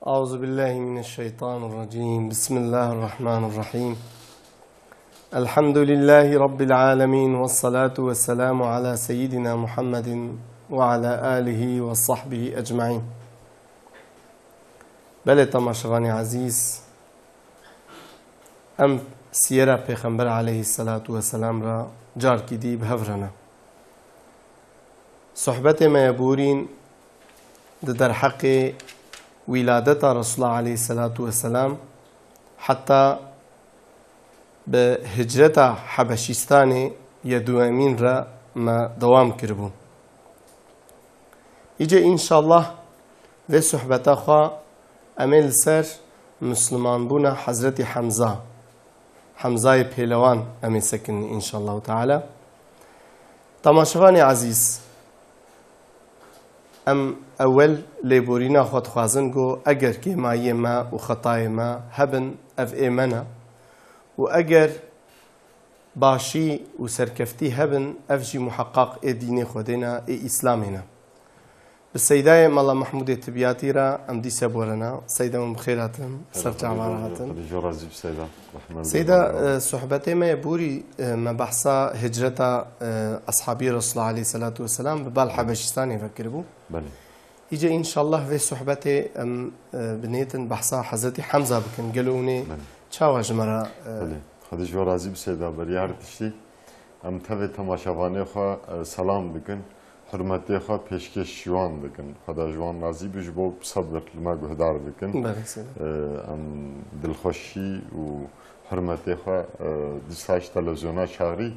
أعوذ بالله من الشيطان الرجيم. بسم الله الرحمن الرحيم. الحمد لله رب العالمين، والصلاة والسلام على سيدنا محمد وعلى آله وصحبه أجمعين. بله تماشغاني عزيز، أم سيرة پیغمبر عليه الصلاة والسلام را جار كدي بهفرنا صحبت ما يبورين در حق ولادت رسول الله عليه الصلاة والسلام حتى بهجرت حبشستان يدوامين را ما دوام كربون. إجا إن شاء الله في صحبت أخوة أمل سر مسلمان بونا حضرت حمزة بيلوان أمي سكن إن شاء الله تعالى. تماشغاني عزيز، ام اول لیبورینا خود خوازن گو اگر که مایه ما و خطای ما هبن اف ایمنا و اگر باشی و سرکفتی هبن اف جی محقق ای دین خودنا ای اسلامنا. بالسيداية مالا محمود التبياتي را ام دي سبورنا سيدة مبخيراتم سرت عماراتم سيدة صحبتي ما يبوري ما بحثا هجرة أصحابي رسول الله عليه الصلاة والسلام ببال حبشستان يفكر بو يجي إن شاء الله في صحبتي بنيتن بحثا حضرت حمزة بكن قالوني چاوا جمرا خديش ورازي بسيدة بريار تشتي ام تبي تماشاواني خوا سلام بكن حرمتی خوا پیشکش جوان بکن، خدا جوان نازی بیش با صبر لما گهدار بکن. ام دلخوشی و حرمتی خوا دیساش تلویزیونا چاری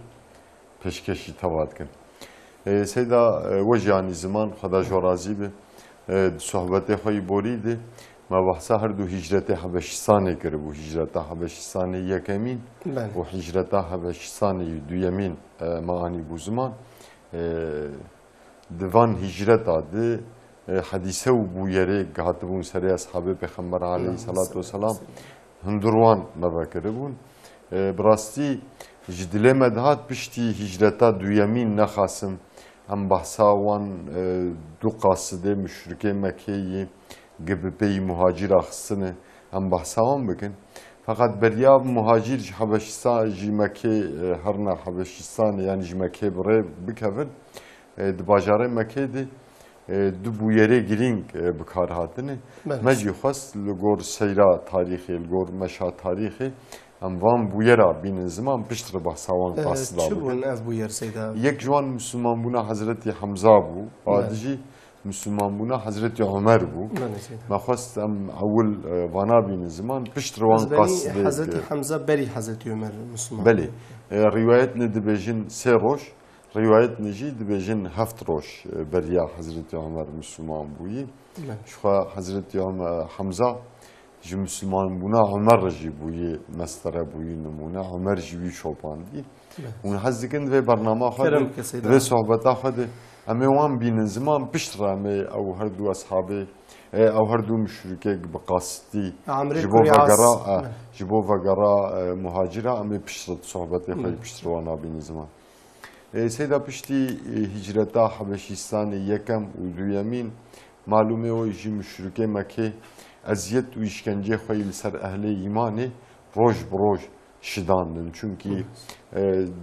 پیشکشی تواد کن. سیدا وجانی زمان خدا جوان نازی به صحبت خوی بریده ما بحثا هر دو هجرت حبشستانی کرد و هجرت حبشستانی یکمین و هجرت حبشستانی دویمین معانی بو زمان دوان هجرت آده حدیثه و بویره گهاتبون سری اصحاب پیغمبر علیه الصلاة والسلام هندروان مبکره بون براستی جدله مدهات پشتی هجرتا دویمین نخاسم هم بحثا وان دو قاصده مشرکه مکهی گبپی مهاجر اخصنه هم بحثا وان بکن فقط بریا مهاجر حبشستان جی مکه هرنا حبشستان یعنی جی مکه بره بکفن دباجاره مکه دی دو بویره گرینگ بکار هاتنه مجی خواست لگور سیرا تاریخی لگور مشا تاریخی هم وان بویره بین زمان پشتر بحثاوان قاصد چه بون اف بویر سیدا؟ یک جوان مسلمان بونا حضرت حمزه بو بعدجی مسلمان بونا حضرت عمر بو ما خواست اول وانا بین زمان پشتر وان قاصد حضرت حمزه بری حضرت عمر مسلمان بله روایت ندبجن سه روش روايت نجيد بجن هفت روش بريا حضرت عمر مسلمان بوي شخوا حضرت عمر حمزة جي مسلمان بونا عمر جي بوي مستر بوي نمونا عمر جي شوبان دي ونحزكن في برنامج خد في صحبت خد امي وان بين زمان بشتر امي او هردو اصحابي او هردو مشركه بقاستي جبو وغرا مهاجره امي بشتر صحبت خد بشتر وانا بين زمان سيدا پشتی هجرتا حبشستان یکم و دویمین معلومه و جی مشرکه مکه ازیت و işkence خیلی سر اهل ایمانه روش بروش شداندن چونکی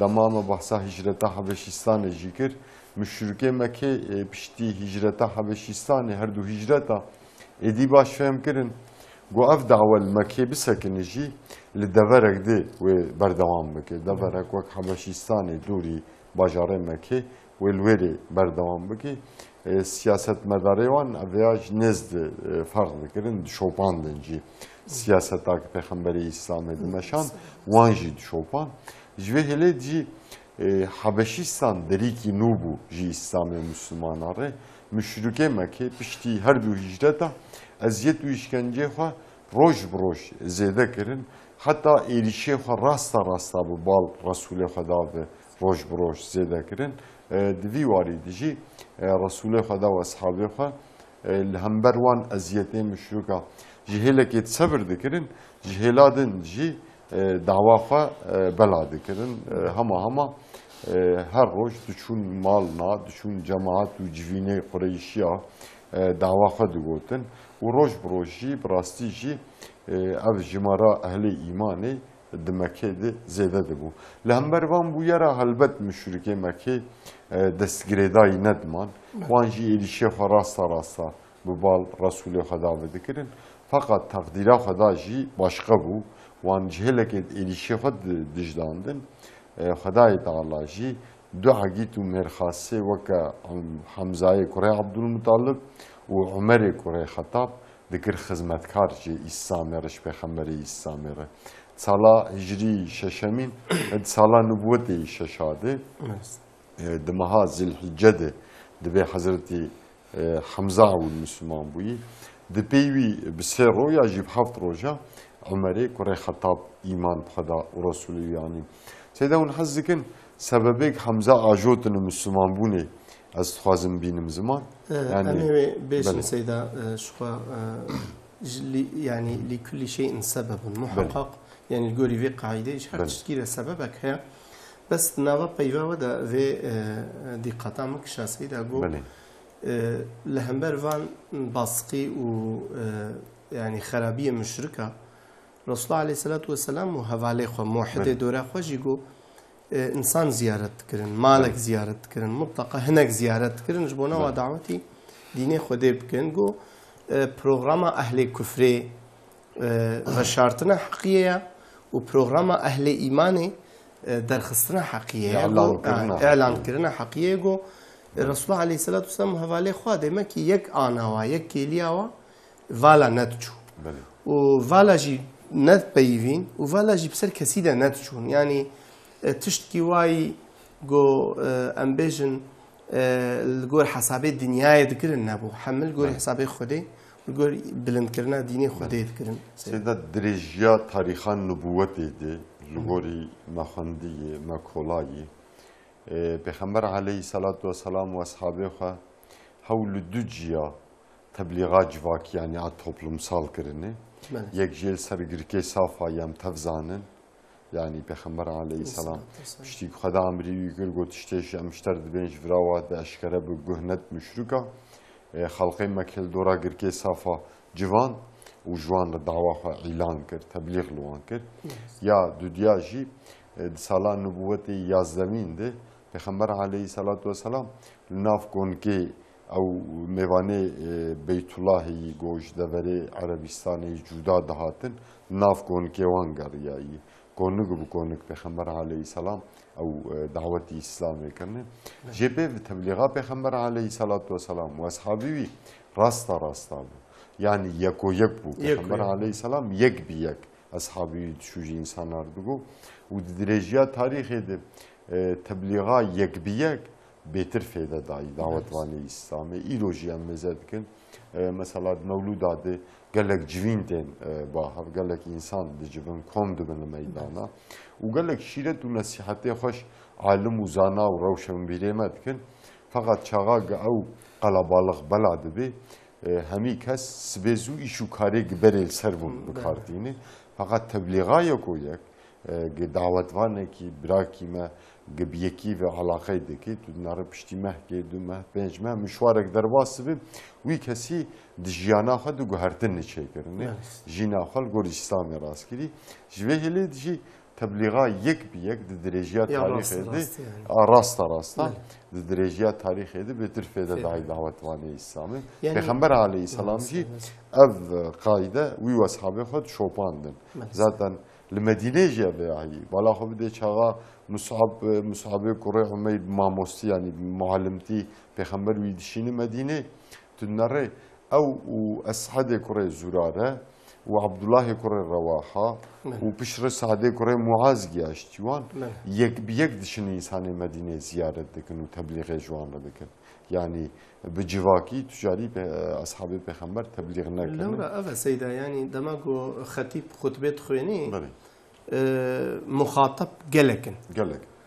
دمام بحثا هجرتا حبشستان جیکر مشرکه مکه پشتی هجرتا حبشستان هر دو هجرتا ادی باش فهم کرن گو اف دعوه مکه بسکنه جی لدورک ده و بردوام بکه دورک وک حبشستان دوری باجاره مکه و الوری بردوام بکی سیاست مداره وان اویاج نزد فرق بکرن شوپان دنجی سیاست که پیغمبری اسلام دمشان وانجی شوپان جوه هلی جی حبشستان دریکی نوبو جی اسلام مسلماناره مشرکه مکه پشتی هر دو هجرتا ازیت و işkence خواه روش بروش زیده کرن حتی ایریشه خواه راستا ببال رسول خدا به روش بروش زیده کرن دوی واری دیجی رسول خدا و اصحاب خدا لهمبر وان ازیته مشروکا جهیله که صبر دکرن جهیلادن جی دعوا خدا بلا دکرن هما هر روز دچون مال نا دچون جماعت و جوینه قریشیا دعوا خود گوتن و روش بروشی براستی جی اف جمارا اهل ایمانی دمکه ده زیده ده بو لهمبر وان بو یرا هلبت مشرکه مکه دستگیردایی ندمان وان جی ایلیشه خراستا راستا ببال رسول خدا بذکرن fakat takdira خدا جی başka bu وان جهلك ایلیشه خود دجداندن خدای تعالی جی دعا گیتو مرخاصه وکا حمزه کوره عبدالمطلب و عمر کوره خطاب ذكر خدمتكار جي إسلامي پیغمبری إسلامي سالا هجری ششمین سالا نبوتی ششاده دمها ذی الحجه دبی حضرتی حمزه و المسلمان بوی دبیوی بسه رویا جیب هفت روجا عمره کوره خطاب ایمان خدا و رسولی یعنی سیده اون حزکن سببک حمزه آجوتن مسلمان بونه از خوازم بینم زمان يعني بيش سيدا شخوا يعني لكل شيء سبب محقق يعني الجوري في قاعدة إيش هتشكيله سببك هي بس نوا بيوا ودا في دي قطعمك شاسي دا جو لهمبر فان باسقي و يعني خرابية مشركة رسول الله عليه الصلاة والسلام وهوالي خو موحد دورا خو جيجو انسان زيارت كرن مالك زيارت كرن مطلقه هناك زيارت كرن جبونا ودعوتي ديني خدي بكن جو برنامج اهل كفر غشارتنا حقيقيه وبرنامج اهل ايماني درخستنا حقيقيه اعلان كرنا حقيقيه جو الرسول الله عليه الصلاه والسلام حوالي خادمه كي يك انا ويك كيلياوا فالا نتجو وفالا جي نت بيفين وفالا جي بسر كسيده نتجون يعني تشتكي واي جو امبيجن الجور حسابي الدنيا يذكرن ابو حمل جور حسابي خدي وجور بلند كرنا ديني خدي يذكرن سيدا درجيا تاريخان نبوت دي الجوري ما خندي ما كولاي پیغمبر عليه الصلاه والسلام واصحابه حول دجيا تبلیغات جواکی yani toplumsal kırını yekjel sergirke safa yam tevzanen yani Peygamber aleyhisselam işte Xda amri yükür gotişte şamştar dbenj vravat aşkara bu gühnet müşrika halkı Mekke dora girke safa civan و جوان دعوا اعلان کرد تبلیغ لوان کرد یا دنیا جی سالا نبوت یازدمین ده پیغمبر علیه الصلاة والسلام ناف کن که او میوانه بیت اللهی گوش دوره عربستانی جدا دهاتن ناف کن که وانگریایی کنگ بو کنگ پیغمبر علیه السلام او دعوت اسلامی کرنه جبه و تبلیغا پیغمبر علیه الصلاة والسلام و اصحابی راستا بود yani yek o yek bu Peygamber aleyhisselam yek bir yek ashabi düşücü insanlar bu u derece tarih edip tebliğa yek bir yek beter fayda dahi davet vani İslam'ı ilojiyan mezedkin mesela mevlud adı gelek civinden bahar gelek insan dicivin kondu bana meydana u gelek şiret u nasihate hoş alim uzana u ravşan bilemedkin fakat çağa au kalabalık beladı bi همی کس سبزو ایشو کاری گبرل سر بکارتینه فقط تبلیغای کو یک دعوتوانه کی براکی ما گبیکی و علاقه دکی تو ناره پشتی مه که دو مه پنج مه مشوارک در واسه وی کسی دجیانا خود دو گهرتن نچه کرنه جینا خال گور اسلامی راست کردی جوه هلی دجی تبلیغا یک بی یک درجه تاریخ edi rasta درجه تاریخ edi betir fede dahi davetvane İslam'ı Peygamber aleyhisselam ki ev kaide ve ashabı xod şopandın zaten Medine jebe ahi bala xo de çağa Mus'ab Kure Umeyr mamosti yani muallimti Peygamber ve dişini Medine tünleri ev ashade Kure Zurare وعبد الله كره رواحة وبشر سعد كره معاذ جاشتوان يك بيك دشن إنسان مدينة زيارة دكن وتبليغ جوان دكن يعني بجواكي تجاري أصحاب البيغمبر تبليغ نكن لا أبا سيدا يعني دماغو خطيب خطبة خويني مخاطب جلكن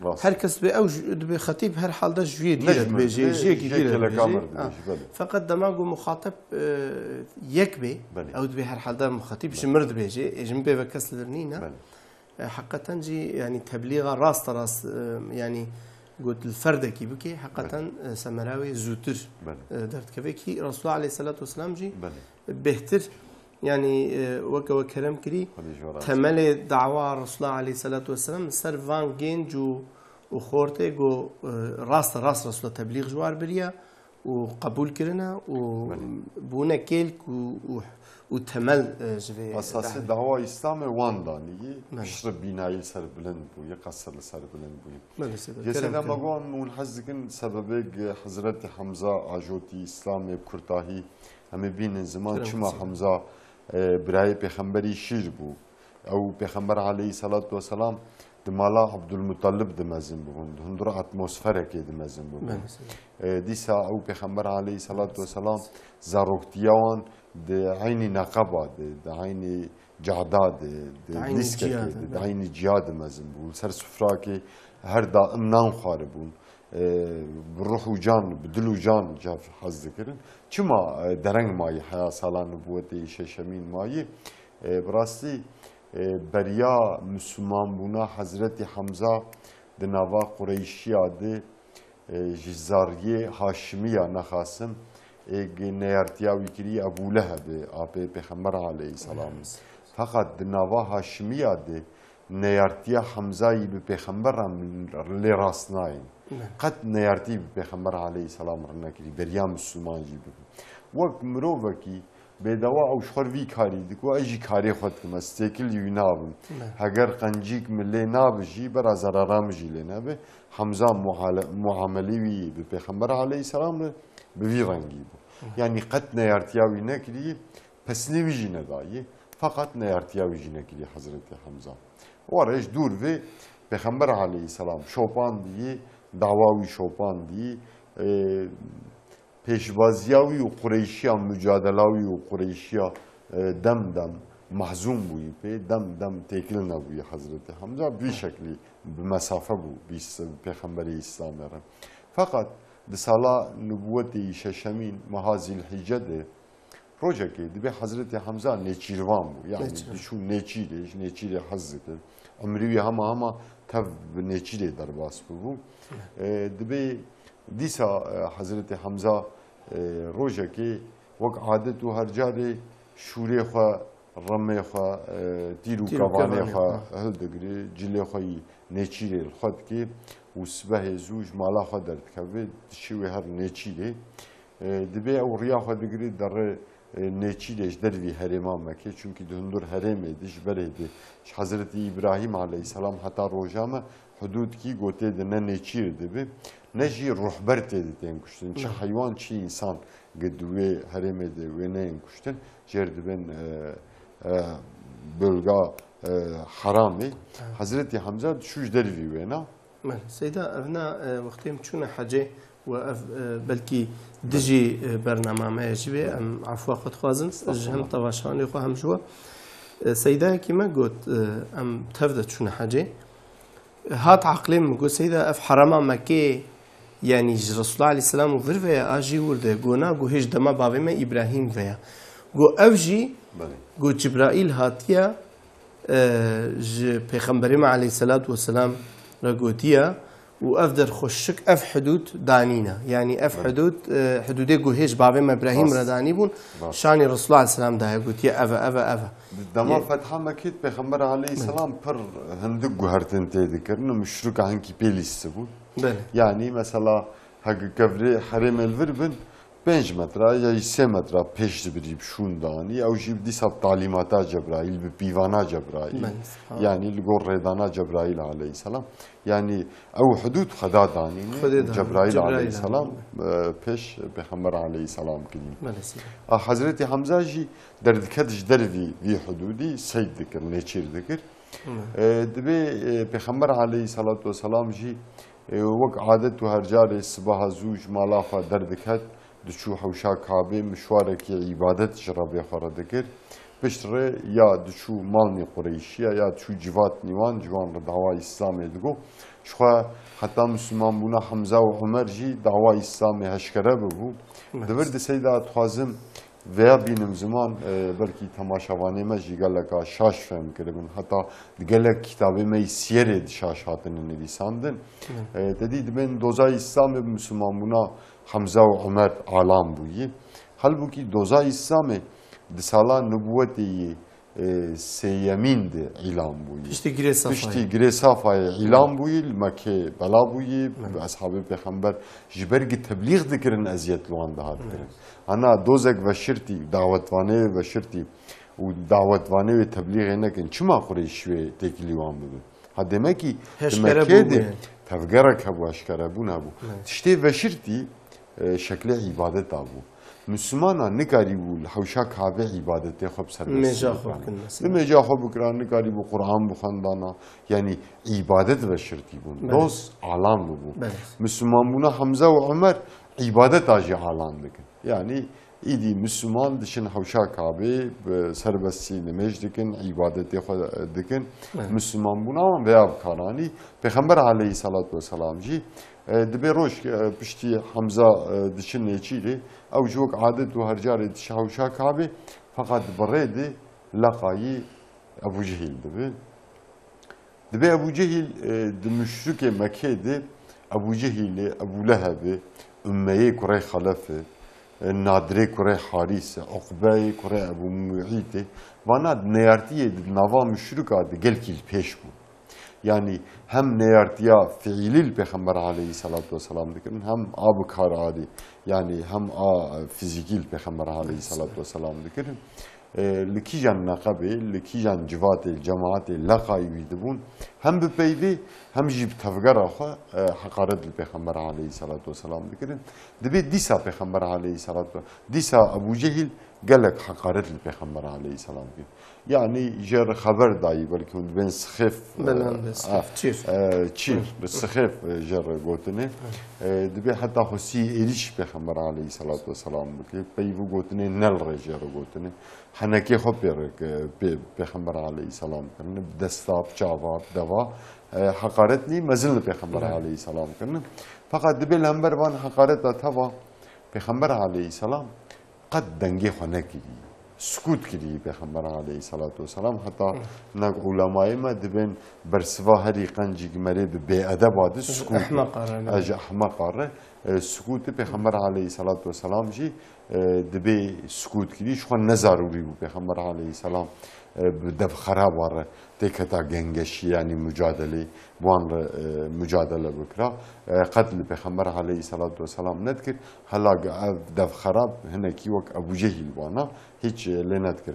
herkes bir ev خطيب her halde jüye diye fakat demago muhatap yek be ev her halde muhatip jmrd beji jmbe ve keslernina hakikaten ji yani tebliğa rast yani قلت الفرد كي بكي حقا سمراوي زوتر درت كفيكي رسول الله عليه الصلاة والسلام جي بهتر يعني وكرم كري تمل دعوة رسول الله عليه الصلاة والسلام سر فان جينجو وخورته جو راست رسول تبلیغ جوار بریا و قبول کردن و بونه کلک و تمل جوی اساس دعوا اسلام وان دانی مشر بینایی سر بلند بو یک قصر سر بلند بو یسنا مگون منحزکن سبب حضرت حمزه آجوتی اسلام کرتاهی همه بین زمان چما حمزه برای پیغمبری شیر بو او پیغمبر علیه الصلاة والسلام دمالا عبدالمطلب دمزن بون هندرا اتمسفره که دمزن بون دیسا او پیغمبر علیه الصلاة والسلام زاروکتیان ده عین نقبه ده عین جعداد ده لیسکه ده عین جیاد دمزن بون سر سفره که هر دا امنان خاره بون بروح و جان بدل و جان جاف حز ذکرن چما درنگ مایی حیا سالان نبوتی ششمین مایی براستی بریا مسلمان بونا حضرت حمزه دنوا قریشیا ده جزاریه هاشمیه نخاسم اگ نیارتیا ویکری ابو لهب آب پیغمبر علیه السلام فقط دنوا هاشمیه ده نیارتیا حمزه به پیغمبر لی راسنای قد نیارتی به پیغمبر علیه السلام رنکری بریا مسلمان جی وقت مروفکی بدوا او شخور وی کاری دکو اجی کاری خود کم استکل یو نابم اگر قنجیک ملی نابجی برا زرارام جی لنابه حمزه معاملی وی به پیغمبر علیه السلام به وی رنگی بو یعنی قد نیارتیاوی نکری پس نویجی ندایی فقط نیارتیاوی جی نکری حضرت حمزه وارش دور وی پیغمبر علیه السلام شوپان دی دعواوی شوپان دی پیشبازیاوی و قریشیا مجادلاوی و قریشیا دم دم محزوم بوی پی دم دم تکل نبوی حضرت حمزه بی شکلی به مسافه بو بیس پیغمبری اسلام دارن فقط ده سالا نبوتی ششمین مهازی الحجه ده روژه که دی به حضرت حمزه نیچیروان بو یعنی دیشون نیچیرش نیچیر حضرت عمریوی همه تف نیچیره در باس بو دی به دیسا حضرت حمزه روژه که وقت عادت و هر جاره شوره خوا رمه خوا تیرو کابانه خوا هل دگری جله خوی نیچیره خود که و سبه زوج مالا خوا درد که شوی هر نیچیره دبی او ریا خوا دگری در نیچیرش دروی حرمان مکه چونکه دهندور حرمه دیش بره دی حضرت ابراهیم علیه السلام حتی روژامه حدود کی گوته دنه نیچیر دبی نجی روحبر تدین کشتن چه حیوان چه انسان قدوه حرمه ده و نه کشتن جرد بن بلغا حرامه حضرت حمزه شوش دروی و نه سیدا هنا وقتیم چون حجه و بلکی دجی برنامه جبه ام عفوا خود خوازن جهم طواشانی خو هم جوا سیدا کی ما گوت ام تفدت چون حجه هات عقلم گو سیدا اف حرام مکه يعني رسول الله عليه السلام وفر فيا اجي ورده قونا قو هيج دما بابيما ابراهيم فيا قو اوجي قو جبرائيل هاتيا پیغمبریم علیه الصلاة والسلام رقوتيا وافدر خشك اف حدود دانينا يعني اف حدود قوهيش بابيما ابراهيم رداني بون شاني رسول الله عليه السلام ده قوتيا افا دما فتحه مكيت پیغمبر علیه السلام پر هندق قهرتن تذكرنا مشرك عنكي بيليس بون يعني مثلا هاگ كفري حرم الفربن 5 متر یا 3 متر پیش بریم شون دانی او جیب دیسا تعلیمات جبرائیل به پیوانا جبرائیل یعنی لگور ردانا جبرائیل علیه السلام یعنی او حدود خدا دانی جبرائیل علیه السلام پیش پیغمبر علیه السلام کنیم حضرت حمزه جی دردکدش دروی وی حدودی سید ذکر نیچیر ذکر دبی پیغمبر علیه السلام جی وقت عادت و هر جار صبح زوج مالافا دردکد دچو حوشا کعبه مشوارك عبادت جرابي خورده كر بشتره یا دچو مالني قريشيا یا دچو جوات نيوان جوان دعوة إسلامي دقو شخوا حتى مسلمان بونا حمزة و عمر جي دعوة إسلامي هشكره ببو دبرد سيدا تخازم veya benim zaman belki tamaşavanıma jigalaka şaş fem kirbin hatta gelek kitabıma siyeret şaş hatının nedisandın dedi ben doza İslam Müslüman buna Hamza ve Ömer alam buyi halbuki doza İslam disala nübüvveti seyemin de ilan buyi pişti gire safaya ilan buyi Mekke bela buyi ashabı peygamber jibergi tebliğ dikirin eziyet luan daha dikirin ana dozek ve şirti davetvane ve şirti و davetvane ve tebliğ nekin çima Kureyş ve teklivan bu ha demek ki Mekke'de tevgerek bu aşkara bu ne bu işte ve şirti şekli ibadet bu Müslümana ne gari bu havşa Kabe ibadeti hep serbest meca hep kıran ne gari bu Kur'an bu xandana yani ibadet ve şirti bu dost alan bu Müslüman buna Hamza ve Ömer ibadet acı alandık yani İdi Müslüman dışın havşa Kabe serbestliğini mecdikin ibadeti dikin Müslüman buna veya karani Peygamber aleyhissalatu vesselam ji dibe roş pişti Hamza dışın neçili ev çok adet ve harcar havşa Kabe fakat baredi laqayı Ebu Cehil dibe Ebu Cehil müşrike Mekke'de Ebu Cehil'i Ebu Leheb'i Ümmeyi Kurey Halefe Nadire Kurey Harise, Ukbe Kurey Ebu Mu'ite, bana neyartiye nava müşrik adı gelkil peş bu. Yani hem neyartiya fiilil Peygamber aleyhissalatu vesselam dikirin, hem abkar adı yani hem fizikil Peygamber aleyhissalatu vesselam dikirin. Likijan nakabe, likijan civatel, cemaatel, laqayı dibun. Hem bu peyvi, hem jib tevgara hakaret Peygamber aleyhissalatu vesselam dikirin. Dibe disa Peygamber aleyhissalatu disa Ebu Cehil gelek hakaret Peygamber aleyhissalam dikirin. Yani jer haber dahi belki ben sıkhef çif sıkhef jer gotine dibe hatta husi eriş Peygamber aleyhissalatu vesselam dikirin. Peyvi gotine nel jer gotine. Haneke hopyerek Peygamber aleyhissalam dikirin. Destab, çava, deva hakaretli mezilli Peygamber aleyhissalam dikirin. Fakat dibe lember van hakaret atava Peygamber aleyhissalam qad denge haneki sukut kiri Peygamber aleyhissalatu vesselam hatta nak ulemayı ma diben bersva heri qanci gmeri be edeb adı sukut ahmaq arre sukut Peygamber aleyhissalatu vesselam ji dibe sukut kiri şu an ne zaruri bu Peygamber aleyhissalam dev xarab var tekata gengeşi yani mücadele bu an mücadele bükra katl Peygamber aleyhissalatu vesselam nedkir hala dev xarab heneki vak Ebu Cehil bana hiç lenedkir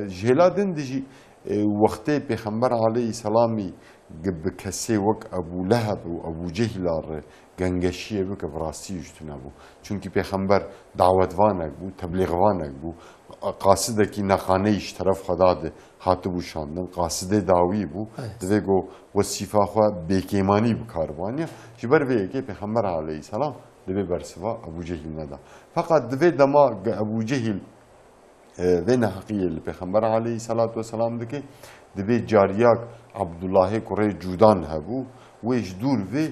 jeladin dici vakti Peygamber aleyhissalami gibi kese vak Ebu Leheb ve Ebu Cehil gengeşiye bu kevrasi yüzüne bu çünkü Peygamber davetvanek bu tebliğvanek bu qasideki nakhane iş taraf xadadı hatı bu şandın qaside davi bu dve go vasifa xwa bekemani bu karbaniya jiber ve ki Peygamber aleyhisselam dve bersiva Ebu Cehil neda fakat dve dama Ebu Cehil ve nahqiye Peygamber aleyhissalatu vesselam deki dve cariyak Abdullah Kurey Cudan hebu ve dur ve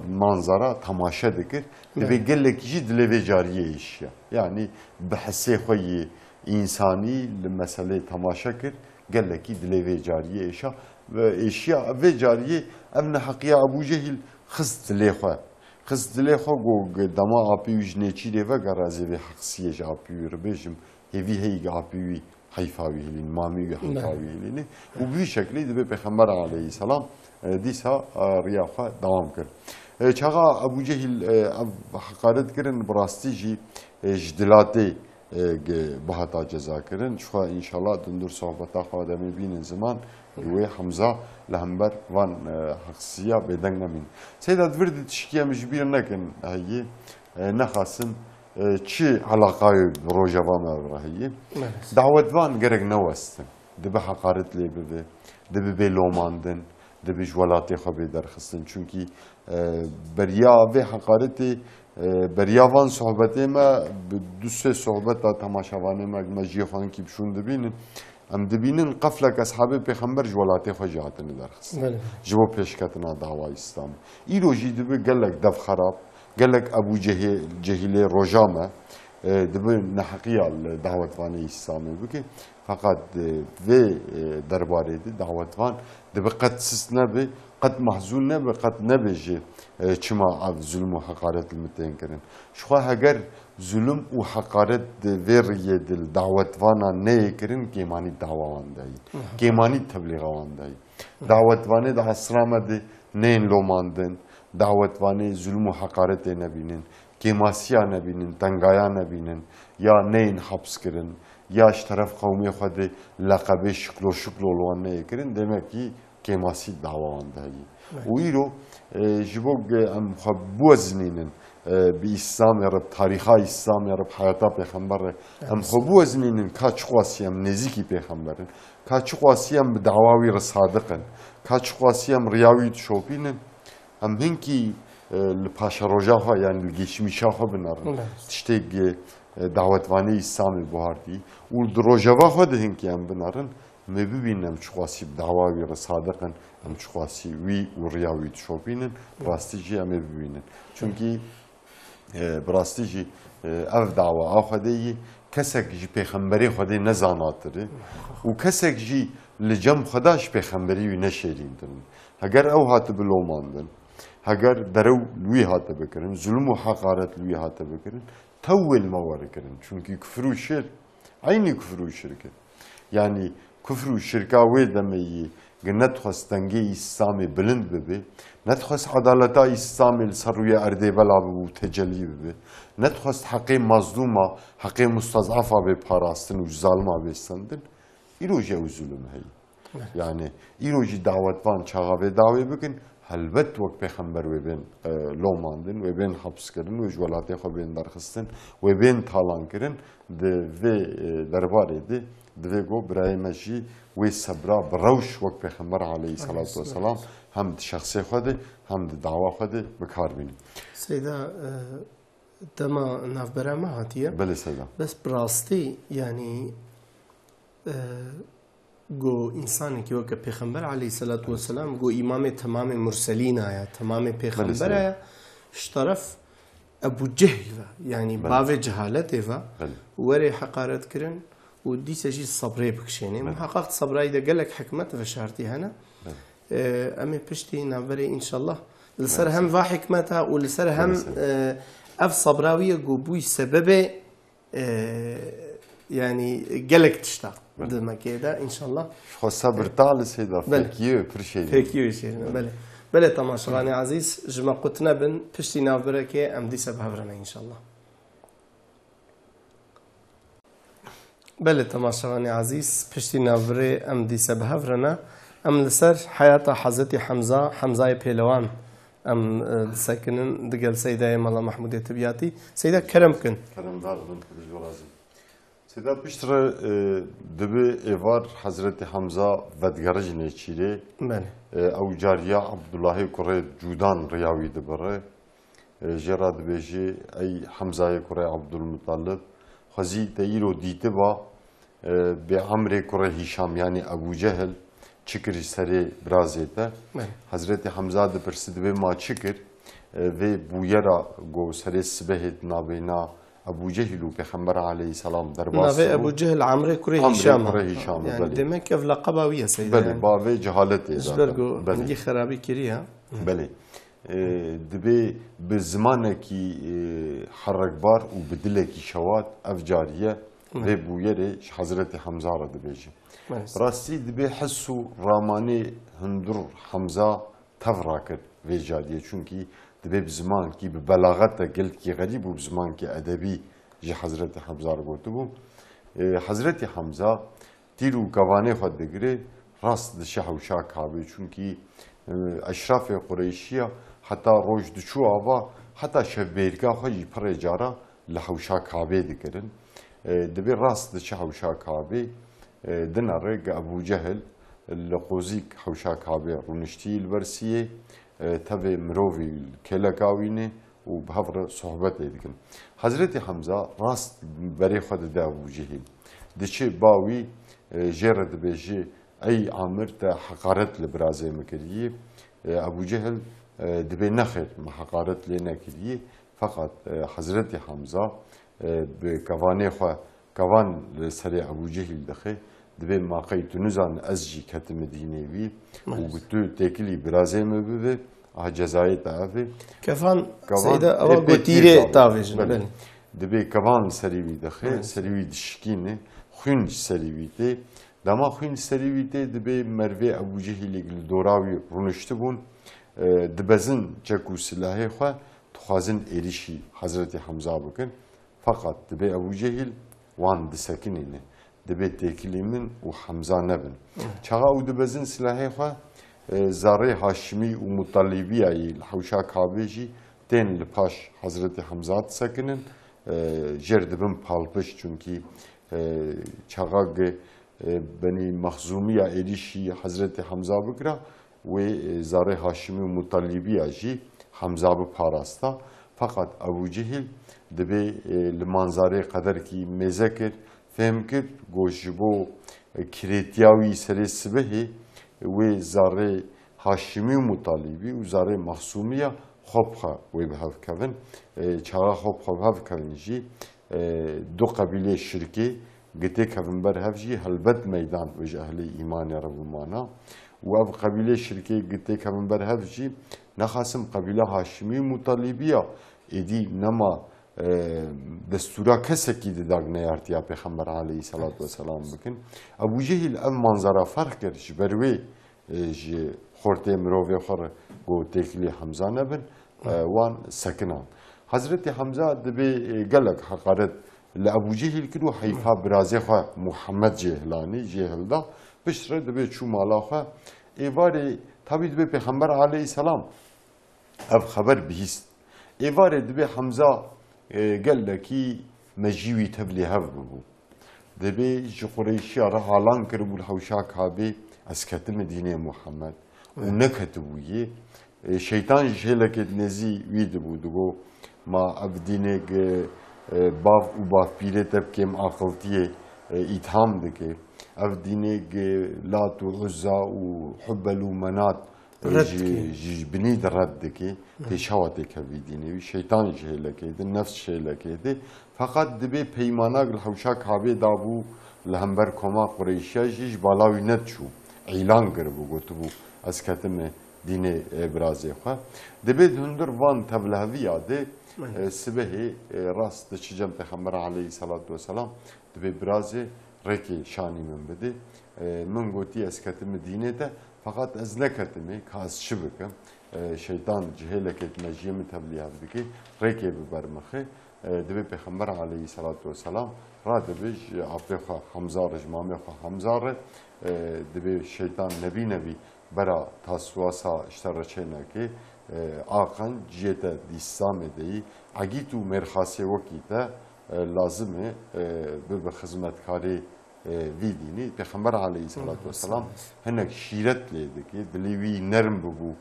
manzara tamaşa dikir ve gelek ji dileve cariye iş yani bahse xoyi insani mesele tamaşa kir gelek ki dileve cariye işa ve eşya ve cariye emne hakiya Ebu Cehil xist dilexwa go dama api ujneçi ve garazi ve haksiye api yürübejim hevi heyga api hayfavi hilin mami hayfavi hilini bu bir şekilde de Peygamber aleyhisselam disa riyafa devam kır. Çağa Ebu Cehil hakaret kirin brastici jdilatı bahata ceza kirin. Şu an inşallah döndür sohbeta xademi binin zaman ve Hamza lehember van haksiya beden nemin. Seydat verdi tişkiye mecbir nekin hayi nexasın çi alakayı rojava mevrahiyi. Davet van gerek nevastin. Dibe hakaretle bebe, dibe lomandın. Dibe jwalatı xabe derxistin. Çünkü beriya ve hakareti beriya van sohbeti ma düsse sohbeta tamaşavanı ma meciyxan ki bşun dibinin. Em dibinin qaflek ashabı peygamber jwalatı xajatını derxistin. Jwo peşkatına dava İslam. İro jî dibe gelek dev xarab. Gelek Ebu Cehil'e rojama دبي نحقية الدعوة واني إسلامي بكي فقط في درباري دعوة وان دبي قد سسنبي قد محزون نبي قد نبيجي كما عف ظلم وحقارة المتين كرن شو هجر ظلم وحقارة فيرية الدعوة وانا نيكرن كيماني دعوة وان داي كيماني تبليغ وان داي دعوة واني ده السلامة دي نين لوماندن دعوة واني ظلم وحقارة نبينن كيماسيا نبينن تنگايا نبينن يا نين حبس كرن يا اشترف قومي خود لقبه شكلو لوان نيكرن demek ki كيماسي دعوة وان داي ويرو جبوك ام خبوزنين بإسلام يا رب تاريخ إسلام يا رب حياة پیغمبر ام خبوزنين كاچ قواسيام نزيكي پیغمبرن كاچ قواسيام بدعواوي رصادقن كاچ قواسيام رياوي شوبينن ام هنكي الباشا روجاها يعني الجيشميشاها بنارن تشتيق دعوت واني إسلامي بوهارتي والدروجاها خود هنكي ام بنارن ما ببینم چقاسی دعواوی رصادقن ام چقاسی وی و ریاوی شوبینن براستیجی ام ببینن چونکی براستیجی اف دعوا آخدهی کسک جی پیغمبری خودی نزاناتره و کسک جی لجم خداش پیغمبری و نشریندن اگر او هات بلوماندن اگر درو لوی هات بکرن ظلم و حقارت لوی هات بکرن تول موار کرن چونکی کفر و شرک عینی کفر و شرک yani küfür ve şirka ve demeyi netxwast dengê İslamê bilind bibe netxwast adaleta İslamê ser rûya erdêbela bibe û tecellî bibe netxwast heqê mazlûma heqê mustez'afa bê parastin û zalima bê sendin îro jî ew zulüm heye yani îro jî dawetvan çaxa vê dawê bikin helbet wek pêxember wê bên lomandin wê bên hepskirin wê ji welatê xwe bên derxistin wê bên talankirin di vê derbarê de دوی گو برای مجی وی صبرا بروش وقت پیغمبر علیه الصلاة والسلام هم شخصی خوده هم دعوا خوده بکار بینیم. سیدا دما نافبرا ما هاتیه. بله سیدا. بس براستی یعنی گو انسانی که وقت پیغمبر علیه الصلاة والسلام گو امام تمام مرسلین آیا تمام پیغمبر آیا اشترف ابو جهل یعنی باو جهالت و وری حقارت کرن ودي سجي الصبري بكشيني محققت صبراي ده قالك حكمت فشارتي هنا امي بشتي نابري ان شاء الله لسر هم فا حكمتها ولسر هم اف صبراويه قبوي سببه يعني قالك تشتاق دما كده ان شاء الله خو صبر تعال سيدا فيكيو برشي فيكيو شي بله بله تماشاغاني عزيز جما قلتنا بن بشتي نابركي ام دي سبهرنا ان شاء الله بله تماشاغانی عزیز پشتی ناوری ام دیسه بهفرنا ام لسر حیات حضرت حمزه پیلوان ام سکنن دقل سیده مالا محمود تبیاتی سیده کرم کن کرم دار من کدش برازم سیده پشتر دبی ایوار حضرت حمزه ودگرج نیچیره بله او جاریا عبدالله کره جودان ریاوی دبره جرا دبیجی ای حمزه کره عبدالمطلب خزی تیرو دیده با به عمر کره هیشام یعنی ابو جهل چکری سری برازیده حضرت حمزه ده پرسید به ما چکر و بویرا گو سری سبهت نابینا ابو جهل و پیغمبر علیه السلام در باس ابو جهل عمر کره هیشام یعنی demek ki laqabawiye seyde بله باوی جهالت زبرگو بنگی خرابی کریه بله دبی به زمانه کی حرکبار و بدله کی شوات افجاریه و بویره حضرت حمزه را دبیجی راستی دبی حسو رامانی هندر حمزه تفراکت و جاریه چونکی دبی به زمان کی به بلاغت گلت کی غریب و به زمان کی ادبی جی حضرت حمزه را گفته بو حضرت حمزه تیرو گوانه خود دگره راست دشه و شاکابی چونکی اشراف قریشیه حتی روز دچو آوا حتی شبیرگاه خواهی پر جارا لحوشا کعبه دکرن دبی راست دچه حوشا کعبه دناره ابو جهل لقوزیک حوشا کعبه رونشتی الورسیه تبه مرووی کلکاوینه و بهفر صحبت دیدن حضرت حمزه راست بری خود ده ابو جهل دچه باوی جرد بجی ای عامر تا حقارت لبرازه مکریه ابو جهل دبی نخیر محقارت لینا کریه فقط حضرت حمزه بكواني خوا كوان سري أبو جهل دخي دبي ما قيت نزان أزجي كتم دينيوي وبتو تاكلي برازي مبوي جزائي تافي كفان سيدا أو قتيري تافيج دبي كوان سريوي دخي سريوي دشكيني خنج سريوي تي دما خنج سريوي تي دبي مروي أبو جهل الدوراوي رونشتبون دبزن جاكو سلاحي خوا تخازن إريشي حضرت حمزة بكن fakat dibe Ebu Cehil wan disekinine dibe tekilimin u Hamza nebin. Çağa u dibezin silahê xwe zarê Haşimî û Mutalibiyayê li hewşa Kabê jî tên li paş Hazretî Hamza disekinin jêr dibin palpiş çünkü çağa benî Mexzûmiya êrişî Hazretî Hamza bikira wê zarê Haşimî û Mutalibiya jî Hamza bi parasta. Fakat Ebu Cehil dibe li manzarê qederkî mêze kir, fêm kir goş ji bo kirêtiya wî serê sibehê wê zarê Haşimî û Mutalibî û zarê Mexzûmiya xwe bixe wê bi hev kevin. Çaxa xwe bi hev kevin jî du qebîlê şirkê gitê kevin ber hev jî helbet meydan û ji ehlê îmanê re bûmana û ev qebîlê şirkê gitê kevin ber hev jî nexasim qebîla Haşimî û Mutalibîya êdî nema destûra kesekî di dagneyartiya Pêxember aleyhissalatu vesselam bikin. Ebu Cehil ev manzara ferq kir ji ber wê ji xortê mirovê xwe re got têkilî Hemza nebin wan sekinan. Hazretî Hemza dibe gelek heqaret li Ebu Cehil kir û heyfa birazê xwe Muhammed Cehlanî Cehilda piştre dibe çû mala xwe êvarê tabî dibe Pêxember aleyhisselam ev xeber bihîst. Êvarê dibe Hemza gelekî mecîwî tevlî hev bibû. Dibe ji Qureyşiya re halan kiribû li hewşa Kabê ez ketime dînê Muhammed û neketibûyê. Şeytan ji hêlekê nezî wî dibû digo ma ev dînek bav û bavpîrê te bikêm aqiltiyê îtham dike. Ev dînek Lat û Uzza û Hubbel û Menat ji binî de red dike pêşawa têkevî dînê wî şeytan ji hêlekê di nefs ji hêlekê di feqet dibe peymanak li hewşa Kabê dabû li hember koma Qureyşiya jî ji bala wî neçû îlan kiribû gotibû ez ketime dînê birazê xwe dibe hundir van tevleheviya de sibehê rast diçicem Pêxember aleyhissalatu vesselam dibe birazê rekê şanî min bide min gotî ez ketime dînê te fakat ez neketime ka ez çi bikim şeytan ji hêlekê meciyê min tevlî hev dike rekê biber mixê dibe Pêxember aleyhissalatu vesselam radibe ji apê xwe Hemza re ji mamê xwe Hemza re dibe şeytan nebî nebî bera taswasa işte reçenekê aqan ciyê te dîsamê deyî egît û mêrxasê wekî te lazim e bibe xizmetkarê vî dînî Pêxember aleyhissalatu vesselam hinek şîret lê dike dilê wî nerm bibû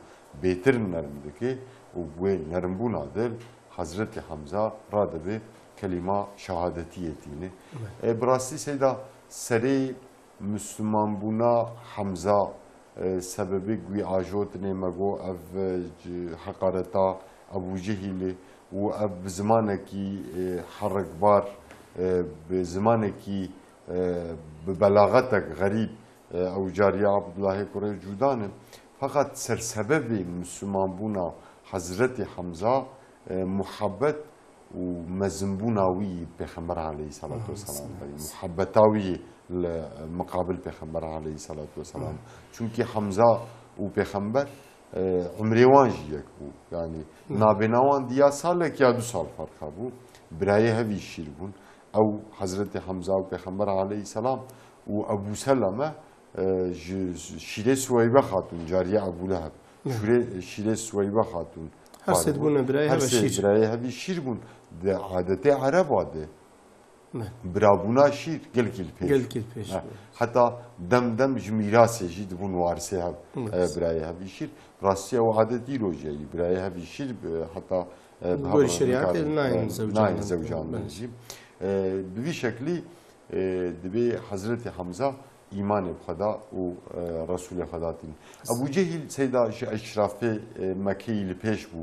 bêtir nerm dike û wê nermbûna dil Hazretî Hemza radibe kelîma şehadetiyê tîne. Bi rastî seyda serê Müslümanbûna Hemza sebebê wî ajotinê me got ev heqareta Ebu Cehilê û ev bi zimanekî herekbar bi zimanekî bi belaxetek xerîb ew cariya Abdullahê Kurê cûdanê fakat sersebebê Müslümanbûna Hazretî Hemza muhabbet û mezinbûna wî Pêxember aleyhissalatu vesselam muhabbeta wî li muqabil Pêxember aleyhissalatu vesselam çünkü Hemza û Pêxember umrê wan jî yek bû yani navbêna wan diya salek ya 2 sal farqa bû birayê hevî şîr bûn ew Hazretî Hemza û Pêxember aleyhisselam û Ebu Seleme ji şîrê Süweybe xatûn cariya Ebu Leheb şîrê Süweybe xatûn her sê dibûne birayê hevî şîr bûn di adetê Ereba de birabûna şîr gelkî pêş heta dem ji mîrasê jî dibûn warisê hev birayê hevî şîr rastiya û adetî rojeyî birayê hevî şîr heta nayên zewcan jî bi vî şeklî dibe Hazretî Hemza îmanê bi Xweda û Resulê Xweda tîne. Ebu Cehil seyda ji eşrafê Mekeyî li pêş bû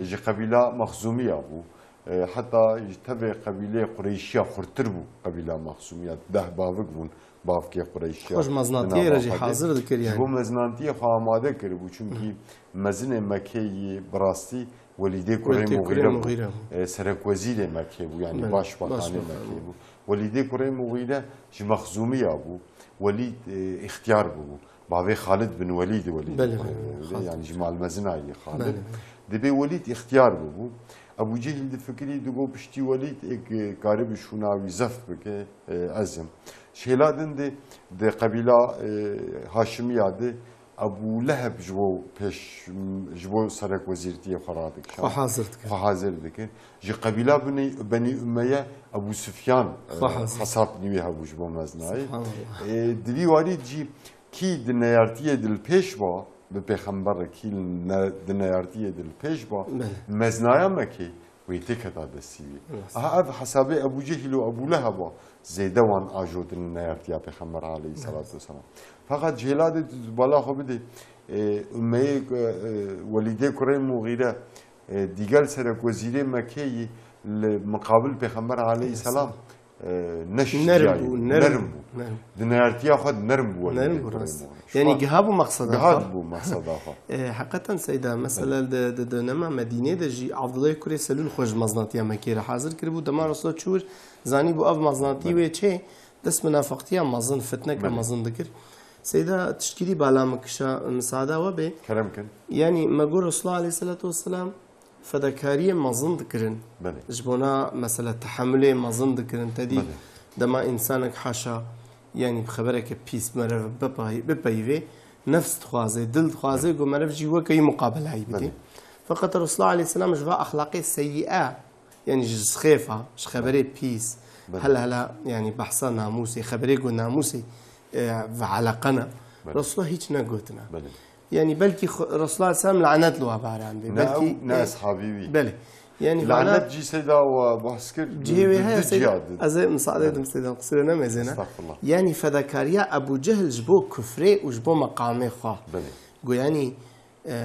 ji qebîla Mexzûmiya bû حتى تبع قبيلة قريشية خرتر بو قبيلة مخصومية ده باوك بون باوكي قريشية خوش مزناتية رجي حاضر ذكر يعني بو مزناتية خو آماده کرد بو چونکی مزن مكي براستي وليدي كريم مغيرة سرك وزير مكي بو يعني باش بطاني مكي بو وليدي كريم مغيرة جي مخزومية بو وليد اختيار بو باوي خالد بن وليد يعني جماع المزناي خالد دبي وليد اختيار بو ابو جهل دي فكري دغو بشتي وليد اك قارب شوناوي زف بك ازم شيلادن دي قبيله هاشميه دي ابو لهب جو پیش جو سرك وزيرتي خرادك حاضر دك جي قبيله بني اميه ابو سفيان حساب نيوي ابو جو مزناي دي وليد جي کی دنیارتیه دل پیش با به پیغمبر کی دنیارتیه دل پیش با مزنایا مکی ویتی کتا دستیوی اف حساب ابو جهل و ابو لهب زیده وان آجود دنیارتیه پیغمبر علیه الصلاة والسلام فقط جهلاد بالا خو بده امیه ولیده کریم مغیره دیگر سرک وزیر مکی مقابل پیغمبر علیه السلام نرم دنيارتيا خد نرم يعني جهابو مقصده مقصده حقيقة سيدا مثلا دنما مدينة دجي عبد الله كوري سلول خوش مزناتيا مكيرة حاضر كربو دما رسول شور زاني بو اف مزناتي وي تشي دس منافقتيا مزن فتنه كمزن ذكر سيدا تشكيلي بالا مكشا مساعده وبي كرمكن يعني ما قول رسول الله عليه الصلاه والسلام فدكارية مظن ذكرن جبونا مثلا تحمله مظن ذكرن تدي دما إنسانك حاشا يعني بخبرك بيس مرف ببايفي نفس تخوازي دل تخوازي قو مرف جيوه كي مقابل هاي بدي فقط رسول الله عليه السلام جوا أخلاقي سيئة يعني جز خيفة ش خبري بيس هلا يعني بحثا ناموسي خبري قو ناموسي على قنا رسول الله هيك نقوتنا يعني بلكي رسول الله صلى الله عليه وسلم لعنت له عبارة عن بلكي ناس حبيبي بلي يعني لعنت جي سيدا وبحسكر جيوي هاي سيدا أزي مساعدة سيدا قصيرنا مزينة يعني فذكريا أبو جهل جبو كفري وجبو مقامي خواه قو يعني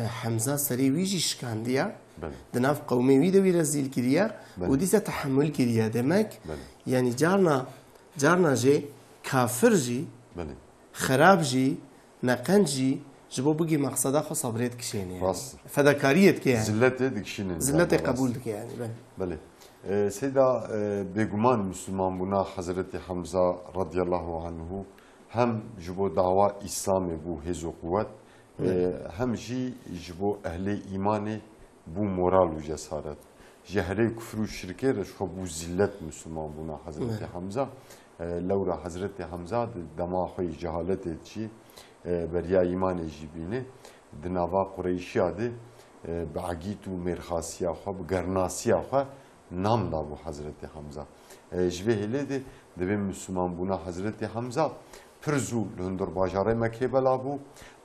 حمزة سري ويجي شكانديا دناف قومي ويدا ويرزيل كريا وديسا تحمل كريا دمك يعني جارنا جي كافر جي خراب جي نقن جي جبو بقي مقصده خو صبريت كشيني يعني فدكاريت كي يعني زلته دكشيني زلته قبول دك يعني بله سيدا بيغمان مسلمان بنا حضرت حمزة رضي الله عنه هم جبو دعوة إسلام بو هزو قوت هم جي جبو أهل إيمان بو مورال و جسارت جهري كفر و شركه رشخو بو زلت مسلمان بنا حضرت حمزة لورا حضرت حمزة دما خوي جهالت چي بریا ایمان جیبینه دنوا قریشیا ده بعگیت و مرخاسیا خو بگرناسیا خو نام دابو حضرت حمزه جوه هله ده دبی مسلمان بونا حضرت حمزه پرزو لندر باجاره مکه بلابو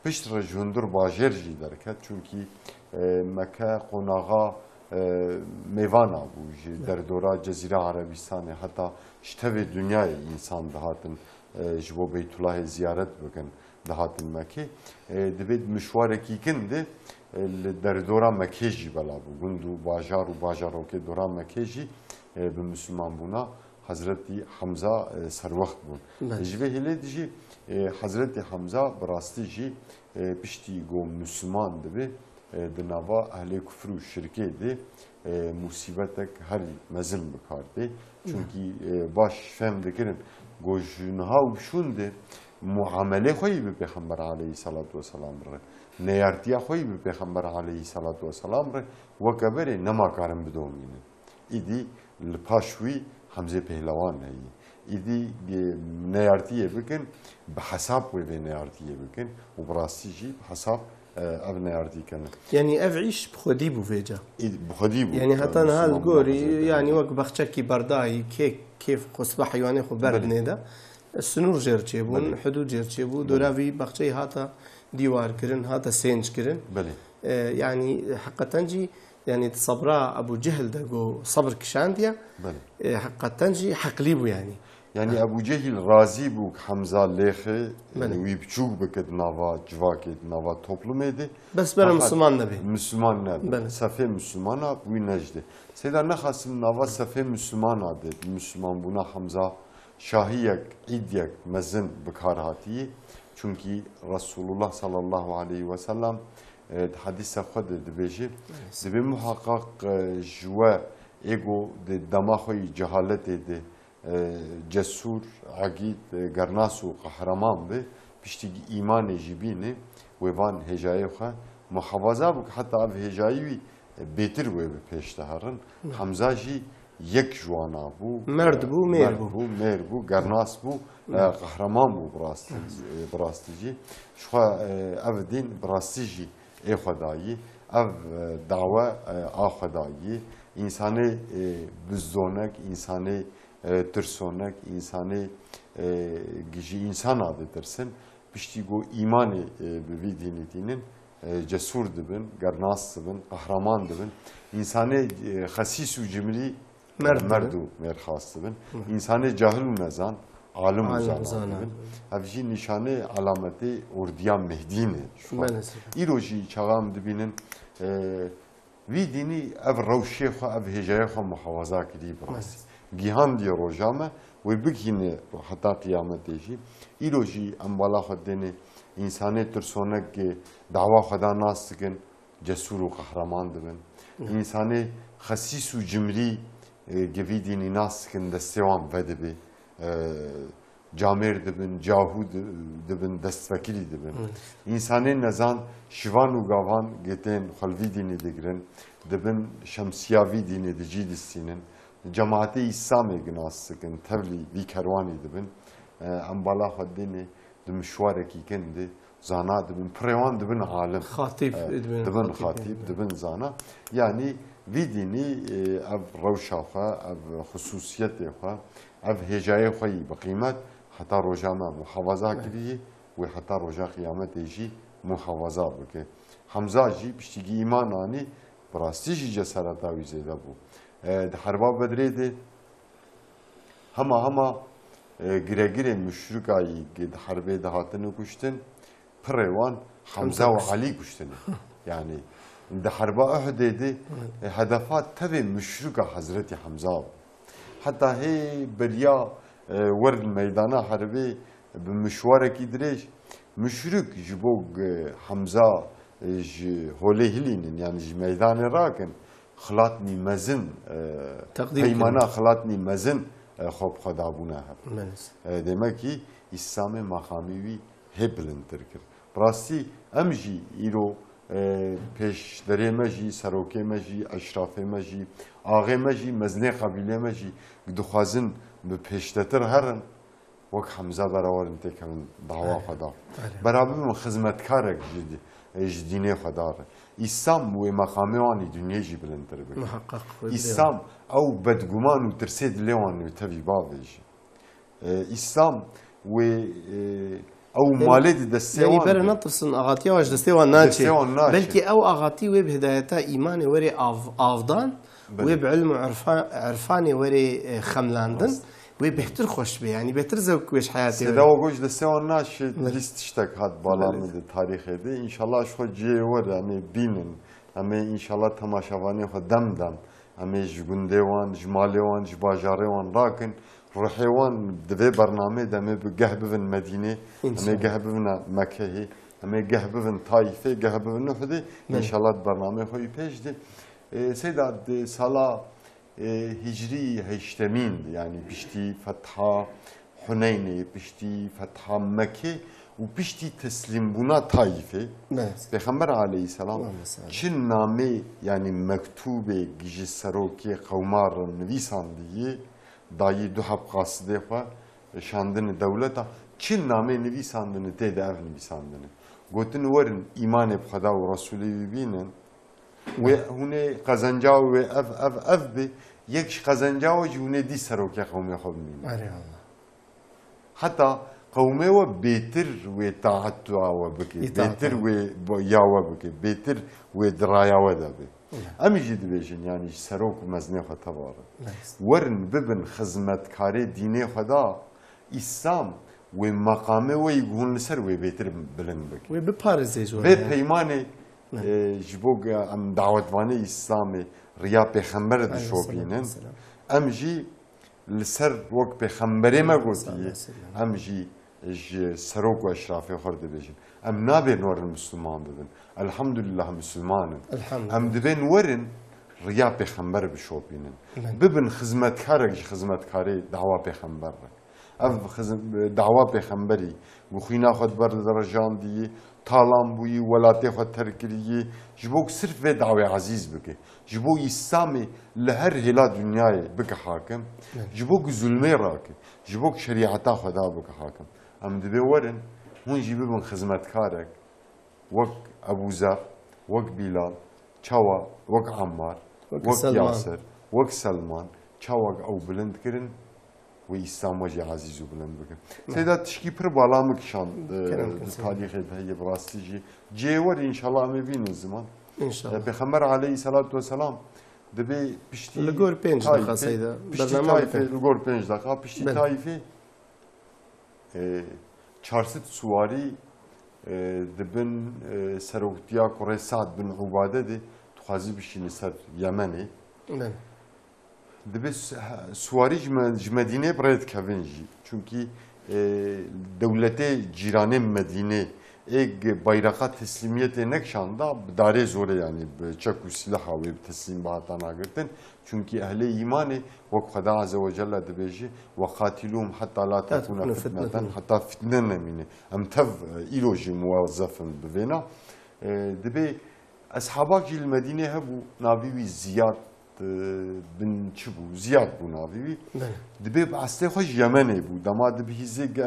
پشت رجندر باجر جی درکت چونکی مکه قناغا میوانا بو در دورا جزیره عربستان حتی شتوی دنیای انسان دهاتن جبو بیت الله زیارت بکن دهاتن مکه دبید مشوارکی کنده در دورا مکه جی بلا بو گندو باجار و باجارو که دورا مکه جی به مسلمان بونا حضرتی حمزه سر وقت بون جوه هلی دیجی حضرت حمزه براستی جی پشتی گو مسلمان دبی دنوا اهل کفر و شرکه دی مصیبتک هر مزل بکارده چونکی باش فهم دکرن گوشنها و شونده معامله خوی به پیغمبر علیه الصلاة والسلام ره نیارتیا خوی به پیغمبر علیه الصلاة والسلام ره وکبره نما کارم بدومینه ایدی لپاشوی حمزه پهلوان هی ایدی نیارتیه بکن به حساب و به نیارتیه بکن و براستی جی به حساب اب نیارتی کنه يعني أفعيش بخدي بو فيجا بخدي بو يعني حتى أنا هالقوري يعني وقت بخشكي برداي كيف قصبح حيواني خو برد نيدا السنور جيرتشي بون حدود جيرتشي بو دوراوي بخشي هاتا ديوار كرن هاتا سينج كرن بله يعني حقا تنجي يعني تصبرا أبو جهل دقو صبر كشانديا بله حقا تنجي حقليبو يعني يعني ابو جهل راضي بوك حمزه ليخي ويبچوك بكد نافا جواكد نافا توplum edi. بس بلا مسلمان نبي. مسلمان نبي. سفه مسلمان bu necde. Seyda ne hasım nava sefe Müslüman adı. Müslüman buna Hamza şahiyek, idyek, mezin bıkarhatiyi. Çünkü Resulullah sallallahu aleyhi ve sellem hadise xwedê dibêje dibê muhaqqaq ji ego de damaxwe cehaletê de cesur, agît, gernas û qehreman be piştî îmanê jî bîne wê van hêjayê xwe muhefaza bû heta ev hêjayî wî bêtir wê bi pêş de herin. Hemza jî yek ji wan bû, merd bû, mêr bû, gernas bû, qehreman bû bi rastî jî. Ji xwe ev dîn bi rastî jî ê xwedayî, ev dawe a xwedayî, însanê bizdonek, însanê tirsonek, însanê ji însan ditirsin, piştî got îmanê bi vî dînê dînin cesur dibin, gernas dibin, qehreman dibin, însanê xesîs û cimrî merd û mêrxas dibin, însanê cahil û nezan, alim û zanan dibin. Ev jî nîşanê alametê ordiya Mehdî ne. Îro jî çawa em dibînin vî dînî ev rewşê xwe, ev hêjayê xwe muhefaza kirî bi rastî. Gihandiye roja me wê bigihîne heta qiyametê jî. Îro jî em bala xwe dêne însanê tirsonekê dawa xwe da nas dikin, cesur û qehreman dibin. Însanê xesîs û cimrî gevî dînî nas dikin, destê wan vedibe. Camêr dibin, cahû dibin, destfekirî dibin. Însanê nezan şivan û gavan getên xwelvî dînê digirin, dibin şemsiya vî dînê de cî distînin. Cemaatê İslamê ginas dikin, tevlî vî kerwanê dibin. Em bala xwe dêne di mişwarekî kin de zana dibin, pirê wan dibin alim. Dibin xatîb, dibin zana. Yani vî dînî ev rewşa xwe, ev xusûsiyetê xwe, ev hêjayê xwe yî bi qîmet heta roja me muhefaza kirî wê heta roja qiyametê jî muhefaza bike. Hemza jî piştîgî îman anî bi rastî jî cesereta wî zêde bû. Di herba Bedrê de hema giregirê müşrikayî di herbê de hatine kuştin, pirê wan Hemza û Alî kuştine. Yani di herba Uhudê de hedefa tevê müşrika Hezretî Hemza bû. Heta hê beriya wer meydana herbê bi mişwarekî dirêj müşrik ji bo Hemza ji holê hilînin yani ji meydanê rakin xelatnî mezin peymana xelatnî mezin xwe bi xwe dabûne hebe. Demek ki İslamê maqamî wî hê bilindtir kir. Bi rastî em jî îro pêşderê me jî, serokê me jî, eşrafê me jî, axê me jî, mezinê qebîlê me jî dixwazin bi pêştetir herin wek Hemza berawerin têkevin dawa xwe da. Beraber min xizmetkarek ji dînê xwe dare. İslam wê maqamê wanî dunyayê jî bilindtir bike. İslam ew bedguman û tirsê dilê wan wê tevî bavê jî. İslam wê ew malê di destê wan. Yani bere natırsın agatiya waj destê wan naçe. Belkî ew agatî wê bi hidayeta îmanê werê avdan wê bi ilm û irfanê werê xemlandin wê bêhtir xweş be yani bêhtir zevk wêj hayatê. Sêda we goj destê wan naçe lîst tiştek hat bala min di tarîxê de înşallah ji xwe ciyê were em ê bînin. Em ê înşallah temaşavanê xwe dem dem. Em ê ji gundê wan, ji malê wan, ji bajarê wan rakin. Ruhê wan di vê bernamê de em ê bi geh bivin Medînê, em ê geh bivin Mekkeyê, em ê geh bivin Taîfê, geh bivin Uhudê. İnşallah di bernamê xwe wî pêş de. Sêda di sala Hicrî heştemîn yani piştî fetha Huneynê, piştî fetha Mekke û piştî teslîmbûna Taîfê. Pêxember aleyhisselam çi namê yani mektûbê ji serokê qewma re nivîsandiye dayî du hep qasidê xwe şandinê dewleta çi namê nivîsandine tê de ev nivîsandine. Gotin werin îmanê bi Xweda û Resulê wî bînin wê hûn ê qezenca wê ev bê yek ji qezenca we jî hûn ê dî serokê qewmê xwe bimînin. Heta qewmê we bêtir wê taet we bike, bêtir wê ya we bike, bêtir wê diraya we de be. ام يجي دبيجن يعني سروك مزني خو تبار ورن ببن خدمت كاري ديني خدا اسلام ومقامه ويقول لسر وبيتر بلند بك وبباريزي جو بپیمانه جبوگ ام دعوتوانه اسلامي ريا پیغمبر دشوبینن ام جي لسر وقت پیغمبره ما گوتیه ام جي سروک و اشرافه خورده بیشن ام نابه نور المسلمان ببن الحمد لله مسلمانن ام دبن ورن ريا پیغمبر بشوبینن ببن خدمتکارک خدمتکاری دعوا پیغمبر اف دعوا پیغمبری وخینا خود بر درجان دی طالام بوی ولاتی خود ترکیه جبوک صرف و دعوی عزیز بکه جبو اسلامی لهر هلا دنیای بکه حاکم جبوک ظلمه راکه جبوک شریعتا خدا بکه حاکم ام دبی ورن هون جیبه من خدمتکارک وک ابو ذر وک بلال چوا وک عمار وک یاسر وک سلمان چوا او بلند کرن و İslam وجه عزیز و بلند بکن. سیدا تشکی پر بالا مکشان تاریخ هی براستیجی جیور انشالله میبینیم زمان. انشالله. پیغمبر علیه الصلاة و السلام دبی پشتی. لگور 5 دقیقه سیدا. پشتی تایفه لگور 5 دقیقه پشتی تایفه. چارست سواری دبن سروکتیا کره سعد بن عباده دی تخازی بشینی سر یمنی. دبی سواری مدینه برایت کهونجی چونکی دولت جیران مدینه یک bayrağa teslimiyet nekşanda dare zore yani çak silah ve teslim bahatan agirtin çünkü ehli imanı ve Xda azze ve celle debeji ve qatilum hatta la takuna fitneten hatta fitnen nemine em tev iloji muvazzafın bevena debi ashabak jil medine hebu nabivi ziyad bin çibu ziyad bu nabivi debi asli hoş Yemen'e bu dama debi hizig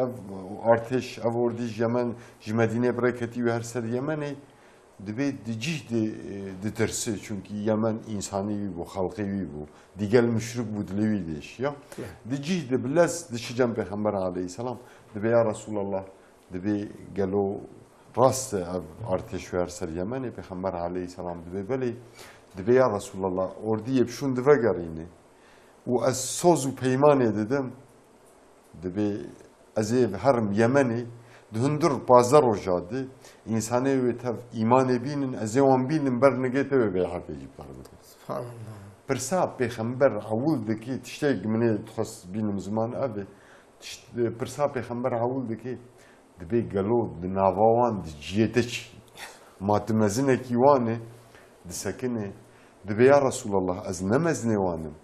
arteş avordi Yemen Medine bıraketi ve her ser Yemen'e debi de tersi çünkü Yemen insani bu halkı bu diğer müşrik bu dilevi deş ya de billas dişeceğim Peygamber aleyhisselam debi ya Resulallah debi gelo rast arteş ve her ser Yemen'e Peygamber aleyhisselam debi böyle debi ya Resulallah ordi yapşun deve garine و از سوز و پیمانی دیدم دبی از هرم یمنی دهندر بازار و جاده انسانی و تف ایمان بینن از اون بینن برنگیته و بیعت بجیب دارد. سبحان الله. پرسا پیغمبر عول دکی تشتیگ منی تخص بینم زمان آبی پرسا پیغمبر عول دکی دبی گلو دناوان دیجیتش ماتمزنه کیوانه دسکنه دبی یا رسول الله از نمزنه وانم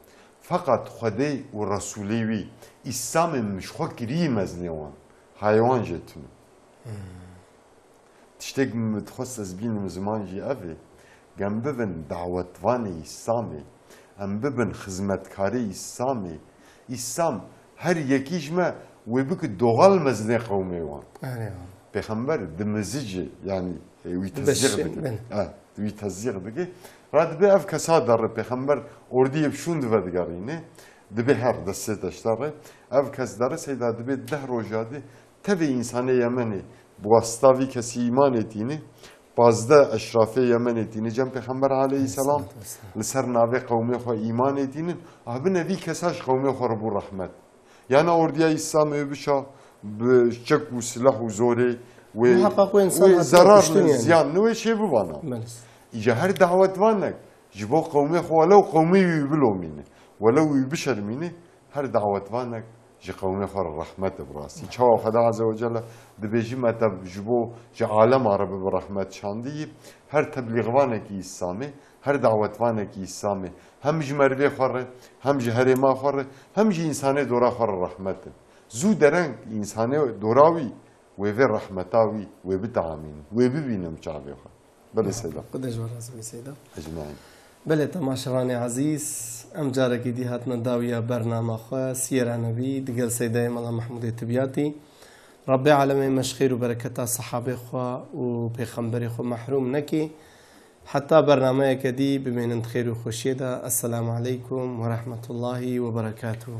fakat Xwedê û Resulê wî İslamê mişxwe kirî mezinê wan haywan jê tune. Tiştek dixwest ez bînim ziman jî ev ê gem bibin dawetvanê İslamê em bibin xizmetkarê İslamê İslam her yekî ji me wê bike doğal mezinê qewmê wan. Pêxember dimizî yani wî tezîq dike راد به اف کساد داره پیغمبر اردی بشون دو دگرینه دبی هر دسته داشتاره اف کس داره سیدا دبی ده روزاده تبی انسان یمنی بواسطاوی کسی ایمان ettiğini bazda eşrafe yemen ettiğini Cem Peygamber aleyhisselam لسر ناوی قومی خو ایمان ettiğinin abi nevi kesaş قومی خو رب rahmet yani orduya İslam öbüşa çek bu silah u zore ve zarar ziyan ne şey bu bana إجا هر دعوت وانك جبو قومي خو ولو قومي يبلو مني ولو يبشر مني هر دعوت وانك جي قومي خو الرحمة براسي شو خدا عز وجل دبيجي متى جبو جي عالم عربي برحمة شاندي هر تبليغ وانك إسلامي هر دعوت وانك إسلامي هم جي مروي خور هم جي هرما خور هم جي إنساني دورا خور الرحمة زو درنگ إنساني دوراوي وفي رحمتاوي وبتعامين وببينم شعبي خور بله سيدا قدش ورازمي سيدا اجمعين بله تماشاوانی عزیز ام جارکی دی هاتنا داویا برنامه خو سیرا نبی دگل سیدا ملا محمود تبیاتی رب العالمین مشخیر و برکتا صحابه خو و پیغمبر خو محروم نکی حتی برنامه کدی ببینند خیر و خوشیدا السلام علیکم و رحمت الله و برکاته